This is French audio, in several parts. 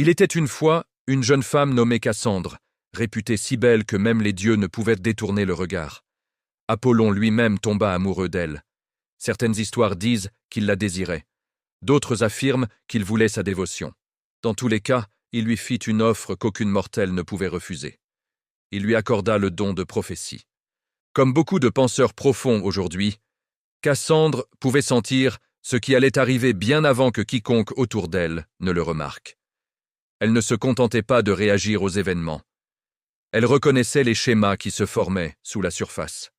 Il était une fois une jeune femme nommée Cassandre, réputée si belle que même les dieux ne pouvaient détourner le regard. Apollon lui-même tomba amoureux d'elle. Certaines histoires disent qu'il la désirait. D'autres affirment qu'il voulait sa dévotion. Dans tous les cas, il lui fit une offre qu'aucune mortelle ne pouvait refuser. Il lui accorda le don de prophétie. Comme beaucoup de penseurs profonds aujourd'hui, Cassandre pouvait sentir ce qui allait arriver bien avant que quiconque autour d'elle ne le remarque. Elle ne se contentait pas de réagir aux événements. Elle reconnaissait les schémas qui se formaient sous la surface.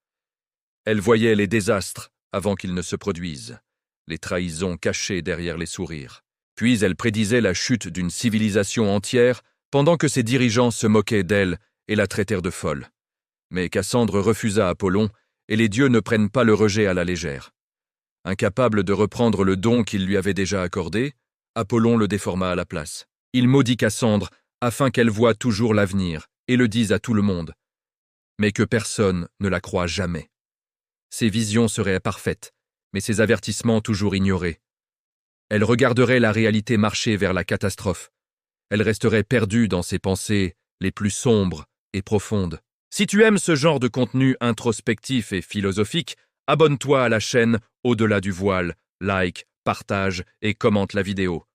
Elle voyait les désastres avant qu'ils ne se produisent, les trahisons cachées derrière les sourires. Puis elle prédisait la chute d'une civilisation entière pendant que ses dirigeants se moquaient d'elle et la traitèrent de folle. Mais Cassandre refusa Apollon, et les dieux ne prennent pas le rejet à la légère. Incapable de reprendre le don qu'il lui avait déjà accordé, Apollon le déforma à la place. Il maudit Cassandre afin qu'elle voie toujours l'avenir et le dise à tout le monde, mais que personne ne la croie jamais. Ses visions seraient parfaites, mais ses avertissements toujours ignorés. Elle regarderait la réalité marcher vers la catastrophe. Elle resterait perdue dans ses pensées les plus sombres et profondes. Si tu aimes ce genre de contenu introspectif et philosophique, abonne-toi à la chaîne Au-delà du voile, like, partage et commente la vidéo.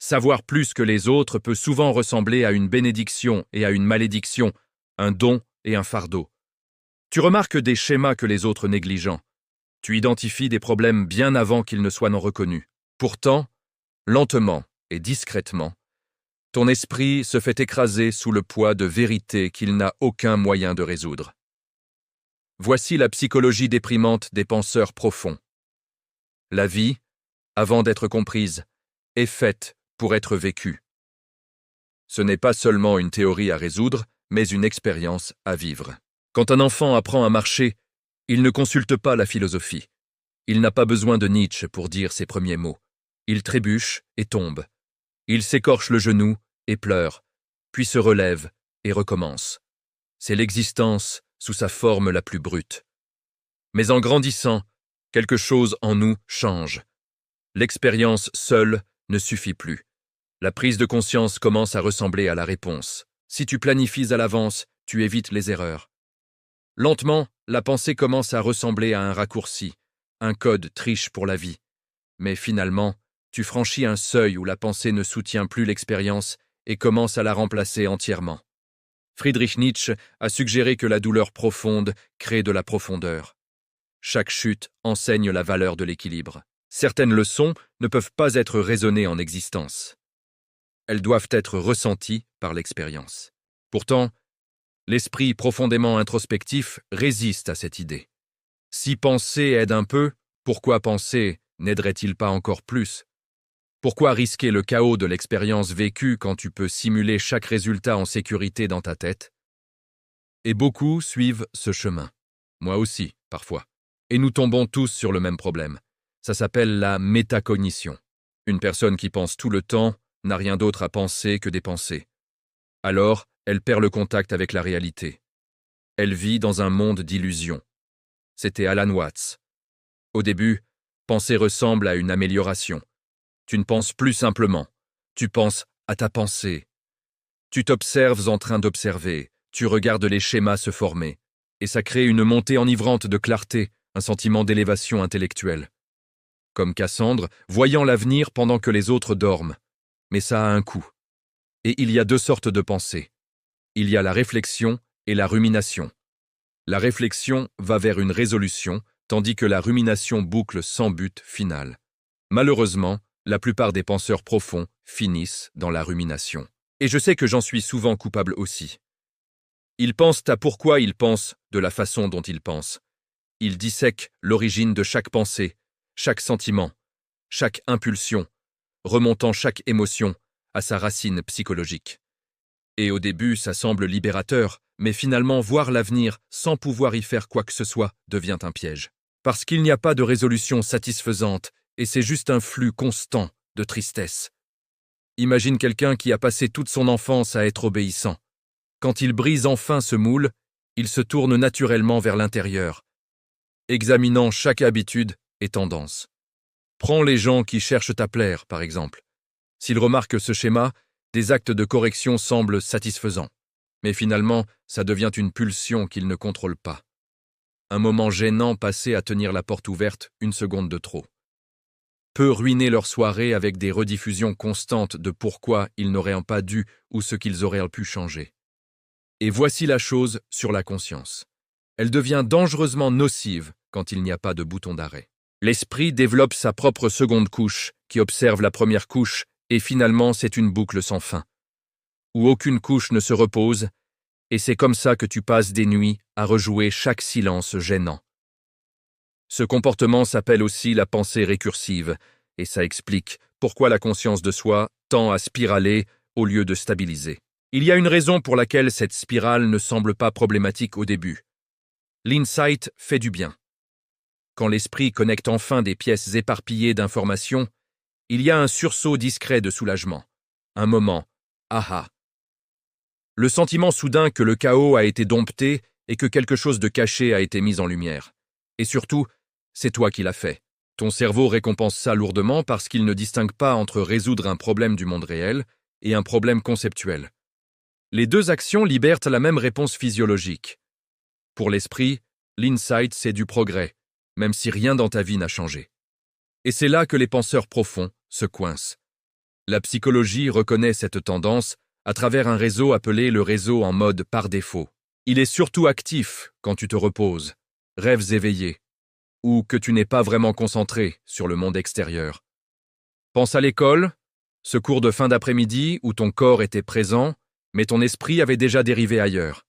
Savoir plus que les autres peut souvent ressembler à une bénédiction et à une malédiction, un don et un fardeau. Tu remarques des schémas que les autres négligent. Tu identifies des problèmes bien avant qu'ils ne soient non reconnus. Pourtant, lentement et discrètement, ton esprit se fait écraser sous le poids de vérités qu'il n'a aucun moyen de résoudre. Voici la psychologie déprimante des penseurs profonds. La vie, avant d'être comprise, est faite pour être vécue. Ce n'est pas seulement une théorie à résoudre, mais une expérience à vivre. Quand un enfant apprend à marcher, il ne consulte pas la philosophie. Il n'a pas besoin de Nietzsche pour dire ses premiers mots. Il trébuche et tombe. Il s'écorche le genou et pleure, puis se relève et recommence. C'est l'existence sous sa forme la plus brute. Mais en grandissant, quelque chose en nous change. L'expérience seule ne suffit plus. La prise de conscience commence à ressembler à la réponse. Si tu planifies à l'avance, tu évites les erreurs. Lentement, la pensée commence à ressembler à un raccourci, un code triche pour la vie. Mais finalement, tu franchis un seuil où la pensée ne soutient plus l'expérience et commence à la remplacer entièrement. Friedrich Nietzsche a suggéré que la douleur profonde crée de la profondeur. Chaque chute enseigne la valeur de l'équilibre. Certaines leçons ne peuvent pas être raisonnées en existence. Elles doivent être ressenties par l'expérience. Pourtant, l'esprit profondément introspectif résiste à cette idée. Si penser aide un peu, pourquoi penser n'aiderait-il pas encore plus? Pourquoi risquer le chaos de l'expérience vécue quand tu peux simuler chaque résultat en sécurité dans ta tête? Et beaucoup suivent ce chemin. Moi aussi, parfois. Et nous tombons tous sur le même problème. Ça s'appelle la métacognition. Une personne qui pense tout le temps n'a rien d'autre à penser que des pensées. Alors, elle perd le contact avec la réalité. Elle vit dans un monde d'illusions. C'était Alan Watts. Au début, penser ressemble à une amélioration. Tu ne penses plus simplement, tu penses à ta pensée. Tu t'observes en train d'observer, tu regardes les schémas se former, et ça crée une montée enivrante de clarté, un sentiment d'élévation intellectuelle. Comme Cassandre, voyant l'avenir pendant que les autres dorment. Mais ça a un coût. Et il y a deux sortes de pensées. Il y a la réflexion et la rumination. La réflexion va vers une résolution, tandis que la rumination boucle sans but final. Malheureusement, la plupart des penseurs profonds finissent dans la rumination. Et je sais que j'en suis souvent coupable aussi. Ils pensent à pourquoi ils pensent de la façon dont ils pensent. Ils dissèquent l'origine de chaque pensée, chaque sentiment, chaque impulsion, remontant chaque émotion à sa racine psychologique. Et au début, ça semble libérateur, mais finalement, voir l'avenir sans pouvoir y faire quoi que ce soit devient un piège. Parce qu'il n'y a pas de résolution satisfaisante, et c'est juste un flux constant de tristesse. Imagine quelqu'un qui a passé toute son enfance à être obéissant. Quand il brise enfin ce moule, il se tourne naturellement vers l'intérieur, examinant chaque habitude et tendance. Prends les gens qui cherchent à plaire, par exemple. S'ils remarquent ce schéma, Des actes de correction semblent satisfaisants. Mais finalement, ça devient une pulsion qu'il ne contrôle pas. Un moment gênant passé à tenir la porte ouverte une seconde de trop. Peut ruiner leur soirée avec des rediffusions constantes de pourquoi ils n'auraient pas dû ou ce qu'ils auraient pu changer. Et voici la chose sur la conscience. Elle devient dangereusement nocive quand il n'y a pas de bouton d'arrêt. L'esprit développe sa propre seconde couche qui observe la première couche et finalement c'est une boucle sans fin, où aucune couche ne se repose, et c'est comme ça que tu passes des nuits à rejouer chaque silence gênant. Ce comportement s'appelle aussi la pensée récursive, et ça explique pourquoi la conscience de soi tend à spiraler au lieu de stabiliser. Il y a une raison pour laquelle cette spirale ne semble pas problématique au début. L'insight fait du bien. Quand l'esprit connecte enfin des pièces éparpillées d'informations, il y a un sursaut discret de soulagement, un moment « aha ». Le sentiment soudain que le chaos a été dompté et que quelque chose de caché a été mis en lumière. Et surtout, c'est toi qui l'as fait. Ton cerveau récompense ça lourdement parce qu'il ne distingue pas entre résoudre un problème du monde réel et un problème conceptuel. Les deux actions libèrent la même réponse physiologique. Pour l'esprit, l'insight, c'est du progrès, même si rien dans ta vie n'a changé. Et c'est là que les penseurs profonds se coincent. La psychologie reconnaît cette tendance à travers un réseau appelé le réseau en mode par défaut. Il est surtout actif quand tu te reposes, rêves éveillés, ou que tu n'es pas vraiment concentré sur le monde extérieur. Pense à l'école, ce cours de fin d'après-midi où ton corps était présent, mais ton esprit avait déjà dérivé ailleurs.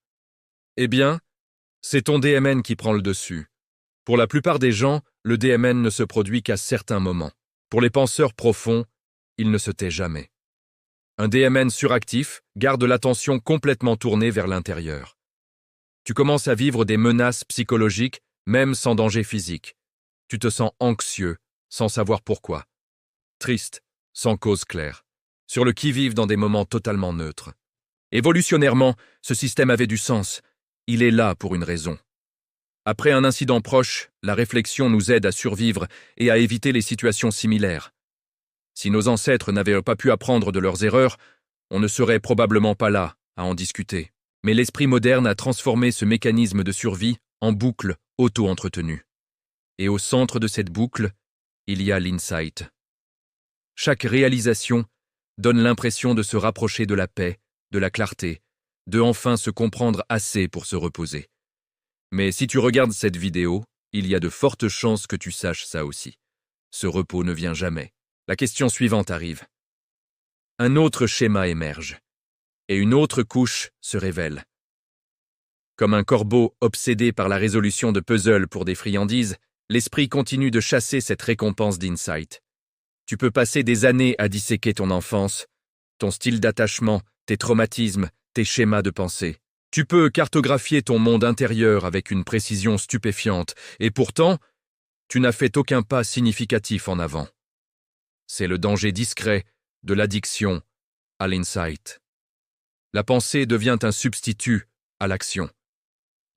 Eh bien, c'est ton DMN qui prend le dessus. Pour la plupart des gens, le DMN ne se produit qu'à certains moments. Pour les penseurs profonds, il ne se tait jamais. Un DMN suractif garde l'attention complètement tournée vers l'intérieur. Tu commences à vivre des menaces psychologiques, même sans danger physique. Tu te sens anxieux, sans savoir pourquoi. Triste, sans cause claire. Sur le qui-vive dans des moments totalement neutres. Évolutionnairement, ce système avait du sens. Il est là pour une raison. Après un incident proche, la réflexion nous aide à survivre et à éviter les situations similaires. Si nos ancêtres n'avaient pas pu apprendre de leurs erreurs, on ne serait probablement pas là à en discuter. Mais l'esprit moderne a transformé ce mécanisme de survie en boucle auto-entretenue. Et au centre de cette boucle, il y a l'insight. Chaque réalisation donne l'impression de se rapprocher de la paix, de la clarté, de enfin se comprendre assez pour se reposer. Mais si tu regardes cette vidéo, il y a de fortes chances que tu saches ça aussi. Ce repos ne vient jamais. La question suivante arrive. Un autre schéma émerge, et une autre couche se révèle. Comme un corbeau obsédé par la résolution de puzzles pour des friandises, l'esprit continue de chasser cette récompense d'insight. Tu peux passer des années à disséquer ton enfance, ton style d'attachement, tes traumatismes, tes schémas de pensée. Tu peux cartographier ton monde intérieur avec une précision stupéfiante, et pourtant, tu n'as fait aucun pas significatif en avant. C'est le danger discret de l'addiction à l'insight. La pensée devient un substitut à l'action.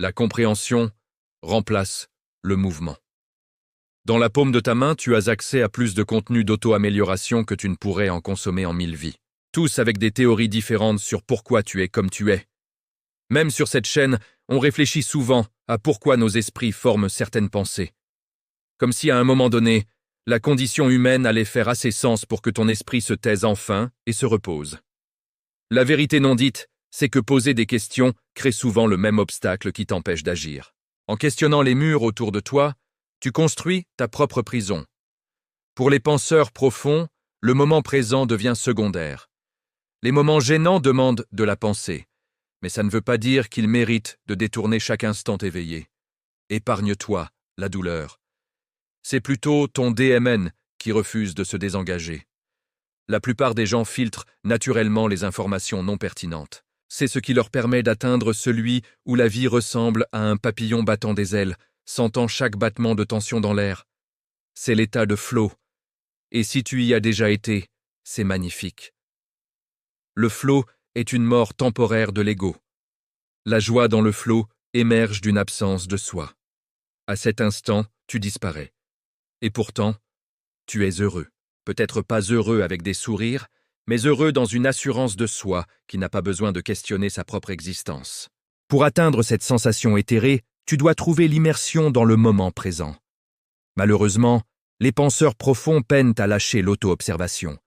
La compréhension remplace le mouvement. Dans la paume de ta main, tu as accès à plus de contenu d'auto-amélioration que tu ne pourrais en consommer en 1000 vies. Tous avec des théories différentes sur pourquoi tu es comme tu es. Même sur cette chaîne, on réfléchit souvent à pourquoi nos esprits forment certaines pensées. Comme si à un moment donné, la condition humaine allait faire assez sens pour que ton esprit se taise enfin et se repose. La vérité non dite, c'est que poser des questions crée souvent le même obstacle qui t'empêche d'agir. En questionnant les murs autour de toi, tu construis ta propre prison. Pour les penseurs profonds, le moment présent devient secondaire. Les moments gênants demandent de la pensée, mais ça ne veut pas dire qu'ils méritent de détourner chaque instant éveillé. Épargne-toi la douleur. C'est plutôt ton DMN qui refuse de se désengager. La plupart des gens filtrent naturellement les informations non pertinentes. C'est ce qui leur permet d'atteindre celui où la vie ressemble à un papillon battant des ailes, sentant chaque battement de tension dans l'air. C'est l'état de flow. Et si tu y as déjà été, c'est magnifique. Le flow est une mort temporaire de l'ego. La joie dans le flow émerge d'une absence de soi. À cet instant, tu disparais. Et pourtant, tu es heureux. Peut-être pas heureux avec des sourires, mais heureux dans une assurance de soi qui n'a pas besoin de questionner sa propre existence. Pour atteindre cette sensation éthérée, tu dois trouver l'immersion dans le moment présent. Malheureusement, les penseurs profonds peinent à lâcher l'auto-observation.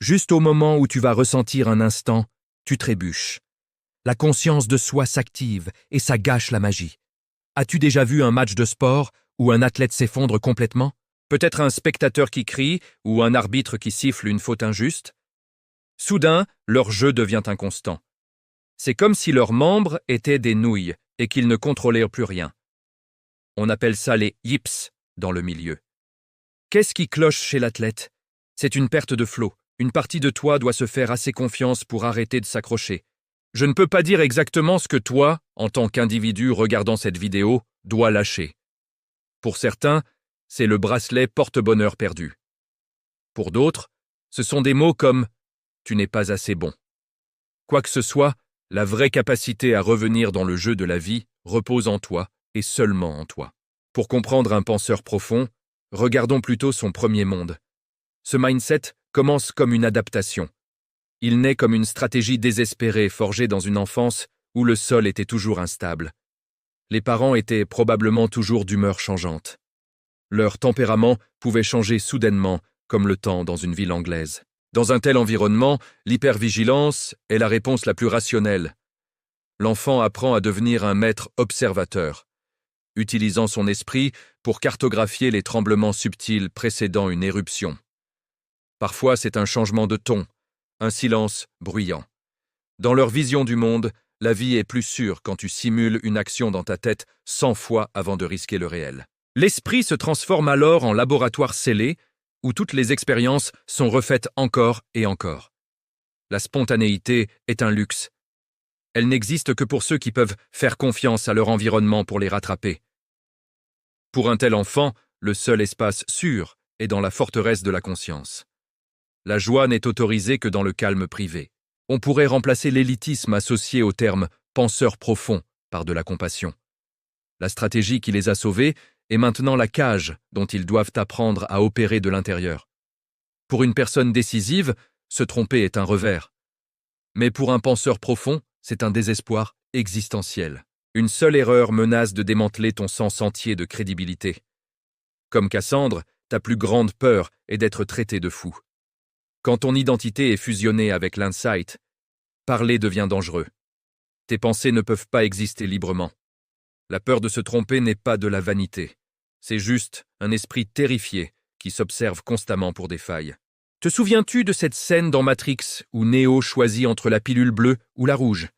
Juste au moment où tu vas ressentir un instant, tu trébuches. La conscience de soi s'active et ça gâche la magie. As-tu déjà vu un match de sport où un athlète s'effondre complètement? Peut-être un spectateur qui crie ou un arbitre qui siffle une faute injuste? Soudain, leur jeu devient inconstant. C'est comme si leurs membres étaient des nouilles et qu'ils ne contrôlaient plus rien. On appelle ça les yips dans le milieu. Qu'est-ce qui cloche chez l'athlète? C'est une perte de flot. Une partie de toi doit se faire assez confiance pour arrêter de s'accrocher. Je ne peux pas dire exactement ce que toi, en tant qu'individu regardant cette vidéo, dois lâcher. Pour certains, c'est le bracelet porte-bonheur perdu. Pour d'autres, ce sont des mots comme « tu n'es pas assez bon ». Quoi que ce soit, la vraie capacité à revenir dans le jeu de la vie repose en toi et seulement en toi. Pour comprendre un penseur profond, regardons plutôt son premier monde. Ce mindset commence comme une adaptation. Il naît comme une stratégie désespérée forgée dans une enfance où le sol était toujours instable. Les parents étaient probablement toujours d'humeur changeante. Leur tempérament pouvait changer soudainement, comme le temps dans une ville anglaise. Dans un tel environnement, l'hypervigilance est la réponse la plus rationnelle. L'enfant apprend à devenir un maître observateur, utilisant son esprit pour cartographier les tremblements subtils précédant une éruption. Parfois, c'est un changement de ton, un silence bruyant. Dans leur vision du monde, la vie est plus sûre quand tu simules une action dans ta tête 100 fois avant de risquer le réel. L'esprit se transforme alors en laboratoire scellé, où toutes les expériences sont refaites encore et encore. La spontanéité est un luxe. Elle n'existe que pour ceux qui peuvent faire confiance à leur environnement pour les rattraper. Pour un tel enfant, le seul espace sûr est dans la forteresse de la conscience. La joie n'est autorisée que dans le calme privé. On pourrait remplacer l'élitisme associé au terme « penseur profond » par de la compassion. La stratégie qui les a sauvés est maintenant la cage dont ils doivent apprendre à opérer de l'intérieur. Pour une personne décisive, se tromper est un revers. Mais pour un penseur profond, c'est un désespoir existentiel. Une seule erreur menace de démanteler ton sens entier de crédibilité. Comme Cassandre, ta plus grande peur est d'être traité de fou. Quand ton identité est fusionnée avec l'insight, parler devient dangereux. Tes pensées ne peuvent pas exister librement. La peur de se tromper n'est pas de la vanité. C'est juste un esprit terrifié qui s'observe constamment pour des failles. Te souviens-tu de cette scène dans Matrix où Neo choisit entre la pilule bleue ou la rouge?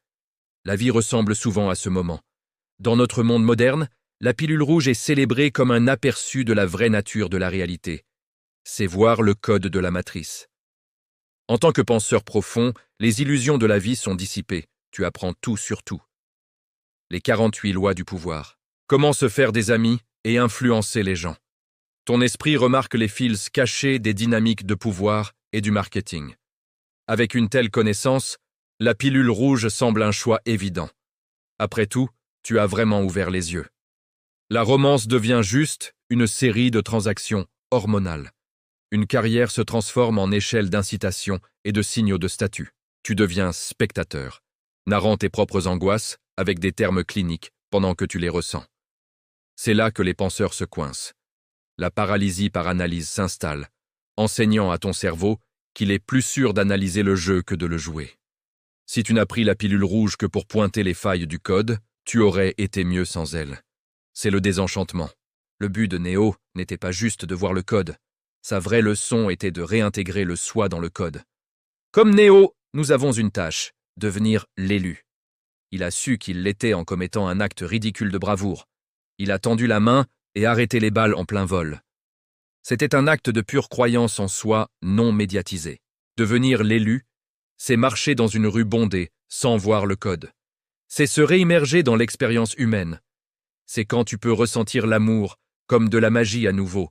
La vie ressemble souvent à ce moment. Dans notre monde moderne, la pilule rouge est célébrée comme un aperçu de la vraie nature de la réalité. C'est voir le code de la matrice. En tant que penseur profond, les illusions de la vie sont dissipées. Tu apprends tout sur tout. Les 48 lois du pouvoir. Comment se faire des amis et influencer les gens. Ton esprit remarque les fils cachés des dynamiques de pouvoir et du marketing. Avec une telle connaissance, la pilule rouge semble un choix évident. Après tout, tu as vraiment ouvert les yeux. La romance devient juste une série de transactions hormonales. Une carrière se transforme en échelle d'incitation et de signaux de statut. Tu deviens spectateur, narrant tes propres angoisses avec des termes cliniques pendant que tu les ressens. C'est là que les penseurs se coincent. La paralysie par analyse s'installe, enseignant à ton cerveau qu'il est plus sûr d'analyser le jeu que de le jouer. Si tu n'as pris la pilule rouge que pour pointer les failles du code, tu aurais été mieux sans elle. C'est le désenchantement. Le but de Neo n'était pas juste de voir le code. Sa vraie leçon était de réintégrer le soi dans le code. Comme Neo, nous avons une tâche, devenir l'élu. Il a su qu'il l'était en commettant un acte ridicule de bravoure. Il a tendu la main et arrêté les balles en plein vol. C'était un acte de pure croyance en soi non médiatisé. Devenir l'élu, c'est marcher dans une rue bondée sans voir le code. C'est se réimmerger dans l'expérience humaine. C'est quand tu peux ressentir l'amour comme de la magie à nouveau,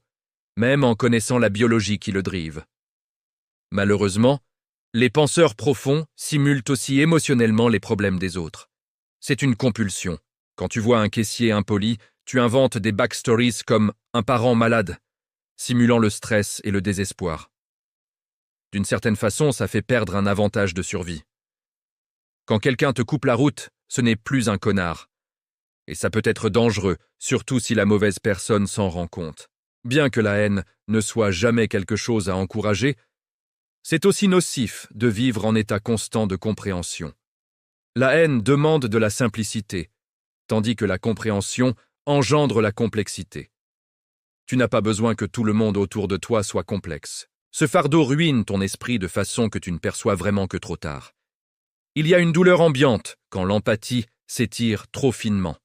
même en connaissant la biologie qui le drive. Malheureusement, les penseurs profonds simulent aussi émotionnellement les problèmes des autres. C'est une compulsion. Quand tu vois un caissier impoli, tu inventes des backstories comme un parent malade, simulant le stress et le désespoir. D'une certaine façon, ça fait perdre un avantage de survie. Quand quelqu'un te coupe la route, ce n'est plus un connard. Et ça peut être dangereux, surtout si la mauvaise personne s'en rend compte. Bien que la haine ne soit jamais quelque chose à encourager, c'est aussi nocif de vivre en état constant de compréhension. La haine demande de la simplicité, tandis que la compréhension engendre la complexité. Tu n'as pas besoin que tout le monde autour de toi soit complexe. Ce fardeau ruine ton esprit de façon que tu ne perçois vraiment que trop tard. Il y a une douleur ambiante quand l'empathie s'étire trop finement.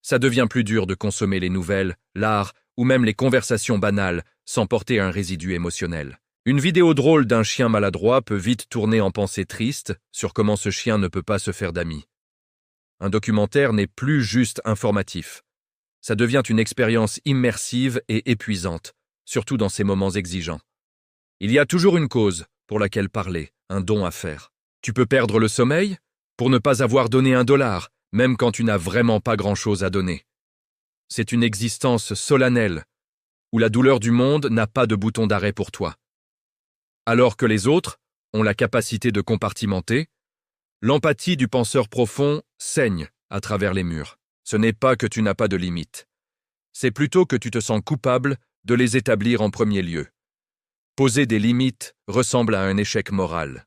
Ça devient plus dur de consommer les nouvelles, l'art ou même les conversations banales sans porter un résidu émotionnel. Une vidéo drôle d'un chien maladroit peut vite tourner en pensée triste sur comment ce chien ne peut pas se faire d'amis. Un documentaire n'est plus juste informatif. Ça devient une expérience immersive et épuisante, surtout dans ces moments exigeants. Il y a toujours une cause pour laquelle parler, un don à faire. Tu peux perdre le sommeil pour ne pas avoir donné $1, même quand tu n'as vraiment pas grand-chose à donner. C'est une existence solennelle, où la douleur du monde n'a pas de bouton d'arrêt pour toi. Alors que les autres ont la capacité de compartimenter, l'empathie du penseur profond saigne à travers les murs. Ce n'est pas que tu n'as pas de limites. C'est plutôt que tu te sens coupable de les établir en premier lieu. Poser des limites ressemble à un échec moral.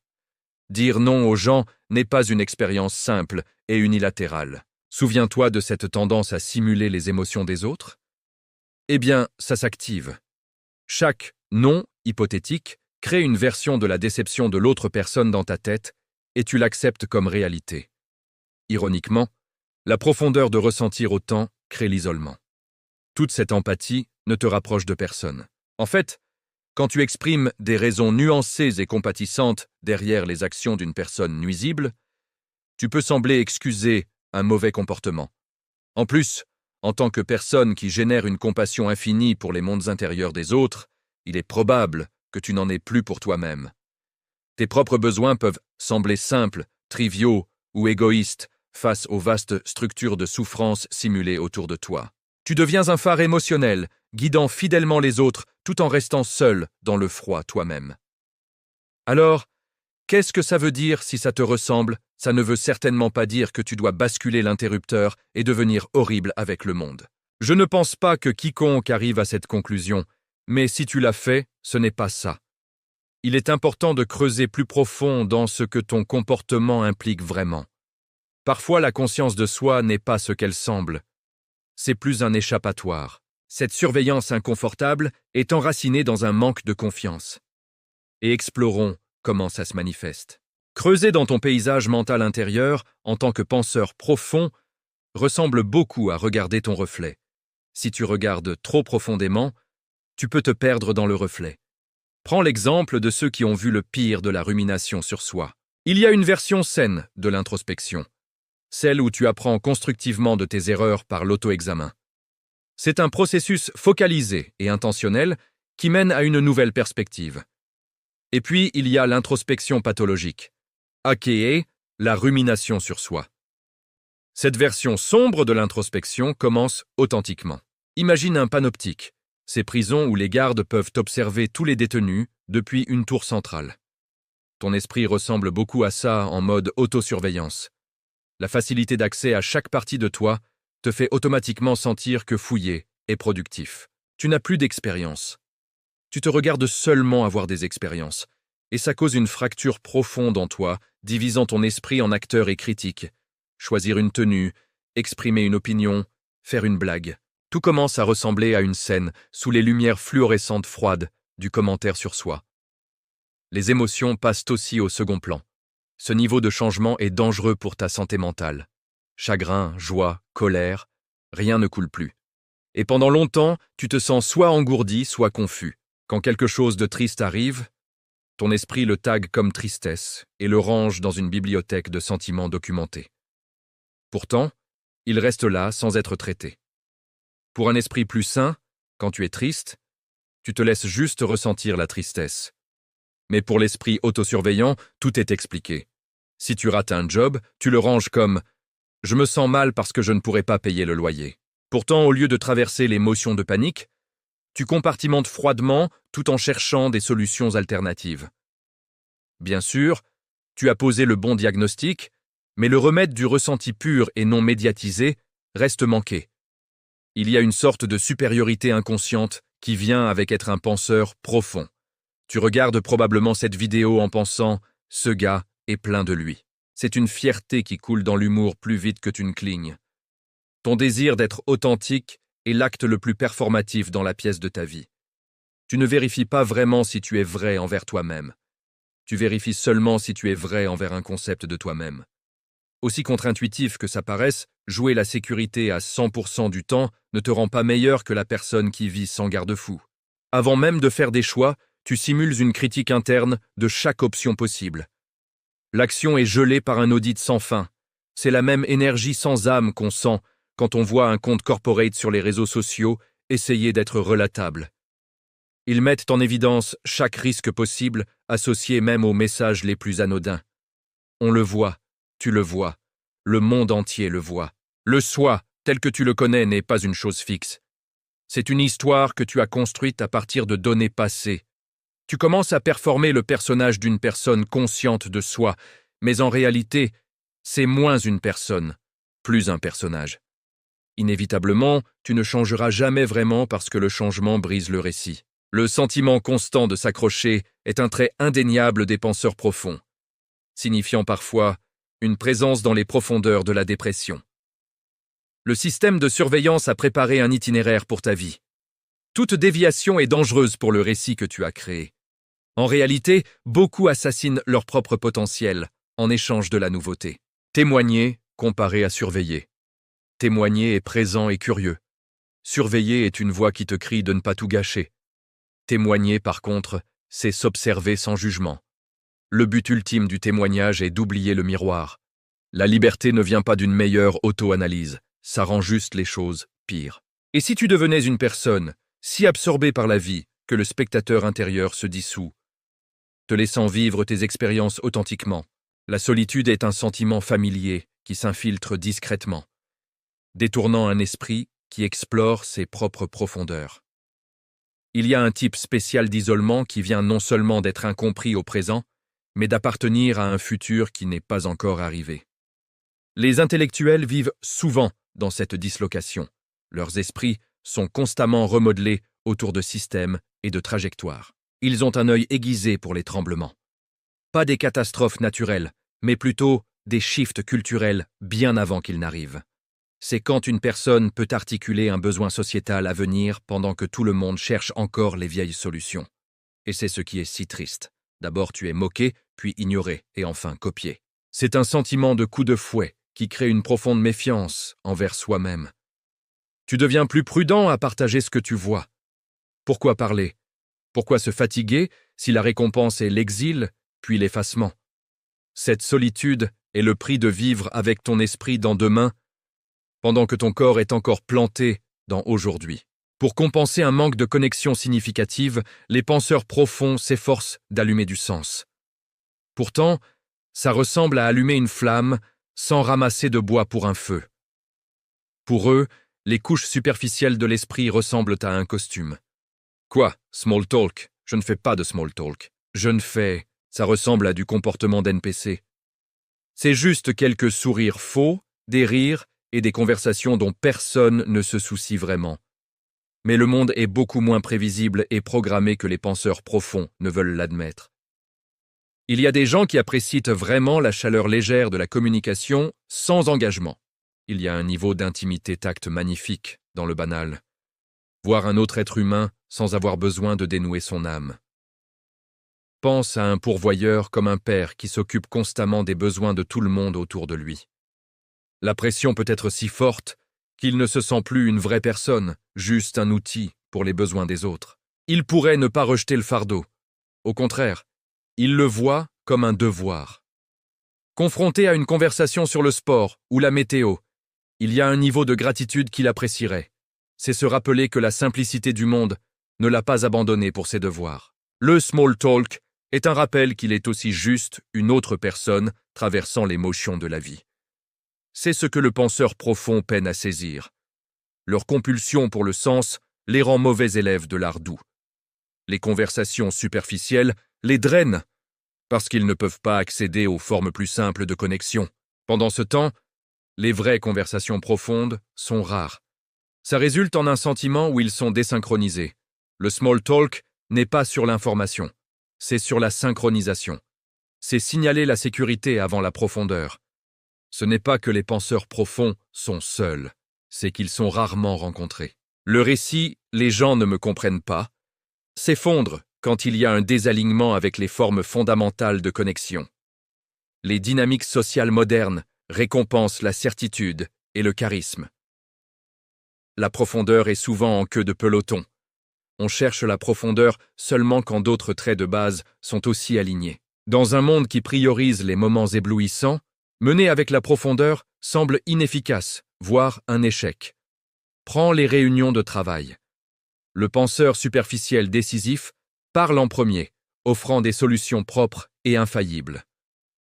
Dire non aux gens n'est pas une expérience simple et unilatérale. Souviens-toi de cette tendance à simuler les émotions des autres? Eh bien, ça s'active. Chaque non hypothétique crée une version de la déception de l'autre personne dans ta tête et tu l'acceptes comme réalité. Ironiquement, la profondeur de ressentir autant crée l'isolement. Toute cette empathie ne te rapproche de personne. En fait, quand tu exprimes des raisons nuancées et compatissantes derrière les actions d'une personne nuisible, tu peux sembler excuser un mauvais comportement. En plus, en tant que personne qui génère une compassion infinie pour les mondes intérieurs des autres, il est probable que tu n'en aies plus pour toi-même. Tes propres besoins peuvent sembler simples, triviaux ou égoïstes face aux vastes structures de souffrance simulées autour de toi. Tu deviens un phare émotionnel, guidant fidèlement les autres tout en restant seul dans le froid toi-même. Alors, qu'est-ce que ça veut dire si ça te ressemble? Ça ne veut certainement pas dire que tu dois basculer l'interrupteur et devenir horrible avec le monde. Je ne pense pas que quiconque arrive à cette conclusion, mais si tu l'as fait, ce n'est pas ça. Il est important de creuser plus profond dans ce que ton comportement implique vraiment. Parfois, la conscience de soi n'est pas ce qu'elle semble. C'est plus un échappatoire. Cette surveillance inconfortable est enracinée dans un manque de confiance. Et explorons comment ça se manifeste. Creuser dans ton paysage mental intérieur, en tant que penseur profond, ressemble beaucoup à regarder ton reflet. Si tu regardes trop profondément, tu peux te perdre dans le reflet. Prends l'exemple de ceux qui ont vu le pire de la rumination sur soi. Il y a une version saine de l'introspection, celle où tu apprends constructivement de tes erreurs par l'auto-examen. C'est un processus focalisé et intentionnel qui mène à une nouvelle perspective. Et puis, il y a l'introspection pathologique, aka la rumination sur soi. Cette version sombre de l'introspection commence authentiquement. Imagine un panoptique, ces prisons où les gardes peuvent observer tous les détenus depuis une tour centrale. Ton esprit ressemble beaucoup à ça en mode autosurveillance. La facilité d'accès à chaque partie de toi te fait automatiquement sentir que fouiller est productif. Tu n'as plus d'expérience. Tu te regardes seulement avoir des expériences, et ça cause une fracture profonde en toi, divisant ton esprit en acteur et critique. Choisir une tenue, exprimer une opinion, faire une blague. Tout commence à ressembler à une scène sous les lumières fluorescentes froides du commentaire sur soi. Les émotions passent aussi au second plan. Ce niveau de changement est dangereux pour ta santé mentale. Chagrin, joie, colère, rien ne coule plus. Et pendant longtemps, tu te sens soit engourdi, soit confus. Quand quelque chose de triste arrive, ton esprit le tague comme tristesse et le range dans une bibliothèque de sentiments documentés. Pourtant, il reste là sans être traité. Pour un esprit plus sain, quand tu es triste, tu te laisses juste ressentir la tristesse. Mais pour l'esprit autosurveillant, tout est expliqué. Si tu rates un job, tu le ranges comme « je me sens mal parce que je ne pourrai pas payer le loyer ». Pourtant, au lieu de traverser l'émotion de panique, tu compartimentes froidement tout en cherchant des solutions alternatives. Bien sûr, tu as posé le bon diagnostic, mais le remède du ressenti pur et non médiatisé reste manqué. Il y a une sorte de supériorité inconsciente qui vient avec être un penseur profond. Tu regardes probablement cette vidéo en pensant « ce gars est plein de lui ». C'est une fierté qui coule dans l'humour plus vite que tu ne clignes. Ton désir d'être authentique est l'acte le plus performatif dans la pièce de ta vie. Tu ne vérifies pas vraiment si tu es vrai envers toi-même. Tu vérifies seulement si tu es vrai envers un concept de toi-même. Aussi contre-intuitif que ça paraisse, jouer la sécurité à 100% du temps ne te rend pas meilleur que la personne qui vit sans garde-fou. Avant même de faire des choix, tu simules une critique interne de chaque option possible. L'action est gelée par un audit sans fin. C'est la même énergie sans âme qu'on sent quand on voit un compte corporate sur les réseaux sociaux essayer d'être relatable. Ils mettent en évidence chaque risque possible, associé même aux messages les plus anodins. On le voit, tu le vois, le monde entier le voit. Le soi, tel que tu le connais, n'est pas une chose fixe. C'est une histoire que tu as construite à partir de données passées. Tu commences à performer le personnage d'une personne consciente de soi, mais en réalité, c'est moins une personne, plus un personnage. Inévitablement, tu ne changeras jamais vraiment parce que le changement brise le récit. Le sentiment constant de s'accrocher est un trait indéniable des penseurs profonds, signifiant parfois une présence dans les profondeurs de la dépression. Le système de surveillance a préparé un itinéraire pour ta vie. Toute déviation est dangereuse pour le récit que tu as créé. En réalité, beaucoup assassinent leur propre potentiel en échange de la nouveauté. Témoigner, comparé à surveiller. Témoigner est présent et curieux. Surveiller est une voix qui te crie de ne pas tout gâcher. Témoigner, par contre, c'est s'observer sans jugement. Le but ultime du témoignage est d'oublier le miroir. La liberté ne vient pas d'une meilleure auto-analyse, ça rend juste les choses pires. Et si tu devenais une personne si absorbée par la vie que le spectateur intérieur se dissout, te laissant vivre tes expériences authentiquement, la solitude est un sentiment familier qui s'infiltre discrètement, détournant un esprit qui explore ses propres profondeurs. Il y a un type spécial d'isolement qui vient non seulement d'être incompris au présent, mais d'appartenir à un futur qui n'est pas encore arrivé. Les intellectuels vivent souvent dans cette dislocation. Leurs esprits sont constamment remodelés autour de systèmes et de trajectoires. Ils ont un œil aiguisé pour les tremblements. Pas des catastrophes naturelles, mais plutôt des shifts culturels bien avant qu'ils n'arrivent. C'est quand une personne peut articuler un besoin sociétal à venir pendant que tout le monde cherche encore les vieilles solutions. Et c'est ce qui est si triste. D'abord tu es moqué, puis ignoré, et enfin copié. C'est un sentiment de coup de fouet qui crée une profonde méfiance envers soi-même. Tu deviens plus prudent à partager ce que tu vois. Pourquoi parler? Pourquoi se fatiguer si la récompense est l'exil, puis l'effacement? Cette solitude est le prix de vivre avec ton esprit dans demain, pendant que ton corps est encore planté dans aujourd'hui. Pour compenser un manque de connexion significative, les penseurs profonds s'efforcent d'allumer du sens. Pourtant, ça ressemble à allumer une flamme sans ramasser de bois pour un feu. Pour eux, les couches superficielles de l'esprit ressemblent à un costume. Quoi, small talk? Je ne fais pas de small talk. Ça ressemble à du comportement d'NPC. C'est juste quelques sourires faux, des rires et des conversations dont personne ne se soucie vraiment. Mais le monde est beaucoup moins prévisible et programmé que les penseurs profonds ne veulent l'admettre. Il y a des gens qui apprécient vraiment la chaleur légère de la communication sans engagement. Il y a un niveau d'intimité tact magnifique dans le banal. Voir un autre être humain sans avoir besoin de dénouer son âme. Pense à un pourvoyeur comme un père qui s'occupe constamment des besoins de tout le monde autour de lui. La pression peut être si forte qu'il ne se sent plus une vraie personne, juste un outil pour les besoins des autres. Il pourrait ne pas rejeter le fardeau. Au contraire, il le voit comme un devoir. Confronté à une conversation sur le sport ou la météo, il y a un niveau de gratitude qu'il apprécierait. C'est se rappeler que la simplicité du monde ne l'a pas abandonné pour ses devoirs. Le small talk est un rappel qu'il est aussi juste une autre personne traversant l'émotion de la vie. C'est ce que le penseur profond peine à saisir. Leur compulsion pour le sens les rend mauvais élèves de l'art doux. Les conversations superficielles les drainent parce qu'ils ne peuvent pas accéder aux formes plus simples de connexion. Pendant ce temps, les vraies conversations profondes sont rares. Ça résulte en un sentiment où ils sont désynchronisés. Le small talk n'est pas sur l'information, c'est sur la synchronisation. C'est signaler la sécurité avant la profondeur. Ce n'est pas que les penseurs profonds sont seuls, c'est qu'ils sont rarement rencontrés. Le récit « les gens ne me comprennent pas » s'effondre quand il y a un désalignement avec les formes fondamentales de connexion. Les dynamiques sociales modernes récompensent la certitude et le charisme. La profondeur est souvent en queue de peloton. On cherche la profondeur seulement quand d'autres traits de base sont aussi alignés. Dans un monde qui priorise les moments éblouissants, mener avec la profondeur semble inefficace, voire un échec. Prends les réunions de travail. Le penseur superficiel décisif parle en premier, offrant des solutions propres et infaillibles.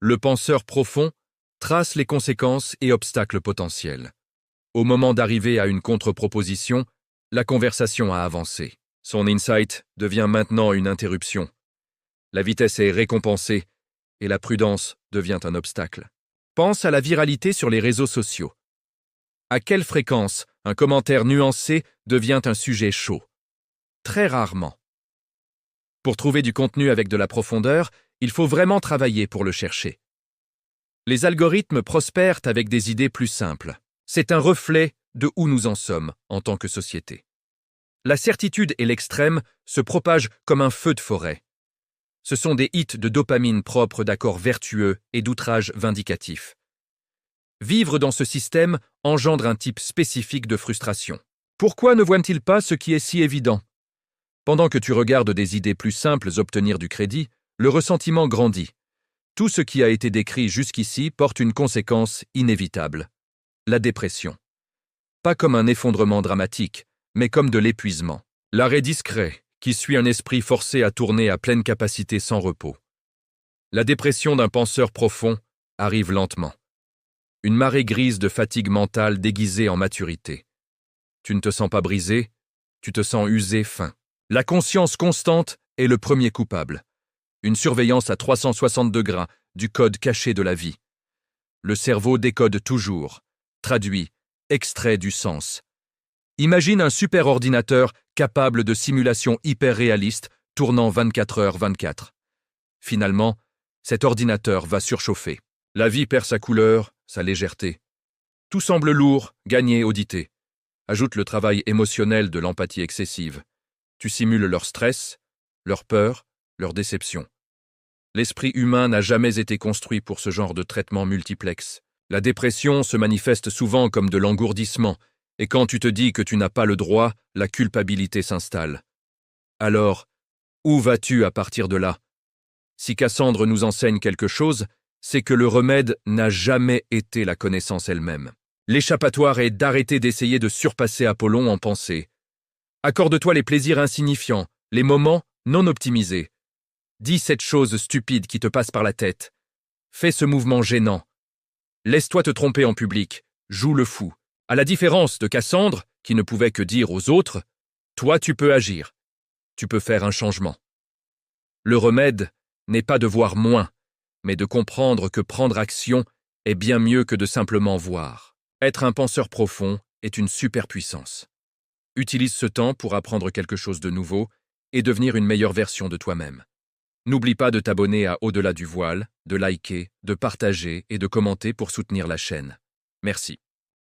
Le penseur profond trace les conséquences et obstacles potentiels. Au moment d'arriver à une contre-proposition, la conversation a avancé. Son insight devient maintenant une interruption. La vitesse est récompensée et la prudence devient un obstacle. Pense à la viralité sur les réseaux sociaux. À quelle fréquence un commentaire nuancé devient un sujet chaud? Très rarement. Pour trouver du contenu avec de la profondeur, il faut vraiment travailler pour le chercher. Les algorithmes prospèrent avec des idées plus simples. C'est un reflet de où nous en sommes en tant que société. La certitude et l'extrême se propagent comme un feu de forêt. Ce sont des hits de dopamine propres d'accords vertueux et d'outrages vindicatifs. Vivre dans ce système engendre un type spécifique de frustration. Pourquoi ne voient-ils pas ce qui est si évident? Pendant que tu regardes des idées plus simples obtenir du crédit, le ressentiment grandit. Tout ce qui a été décrit jusqu'ici porte une conséquence inévitable. La dépression. Pas comme un effondrement dramatique, mais comme de l'épuisement. L'arrêt discret, qui suit un esprit forcé à tourner à pleine capacité sans repos. La dépression d'un penseur profond arrive lentement. Une marée grise de fatigue mentale déguisée en maturité. Tu ne te sens pas brisé, tu te sens usé fin. La conscience constante est le premier coupable. Une surveillance à 360 degrés du code caché de la vie. Le cerveau décode toujours, traduit, extrait du sens. Imagine un super ordinateur capable de simulations hyper réalistes tournant 24h/24. Finalement, cet ordinateur va surchauffer. La vie perd sa couleur, sa légèreté. Tout semble lourd, gagné, audité. Ajoute le travail émotionnel de l'empathie excessive. Tu simules leur stress, leur peur, leur déception. L'esprit humain n'a jamais été construit pour ce genre de traitement multiplexe. La dépression se manifeste souvent comme de l'engourdissement, et quand tu te dis que tu n'as pas le droit, la culpabilité s'installe. Alors, où vas-tu à partir de là? Si Cassandre nous enseigne quelque chose, c'est que le remède n'a jamais été la connaissance elle-même. L'échappatoire est d'arrêter d'essayer de surpasser Apollon en pensée. Accorde-toi les plaisirs insignifiants, les moments non optimisés. Dis cette chose stupide qui te passe par la tête. Fais ce mouvement gênant. Laisse-toi te tromper en public, joue le fou. À la différence de Cassandre, qui ne pouvait que dire aux autres, toi tu peux agir, tu peux faire un changement. Le remède n'est pas de voir moins, mais de comprendre que prendre action est bien mieux que de simplement voir. Être un penseur profond est une superpuissance. Utilise ce temps pour apprendre quelque chose de nouveau et devenir une meilleure version de toi-même. N'oublie pas de t'abonner à Au-delà du voile, de liker, de partager et de commenter pour soutenir la chaîne. Merci.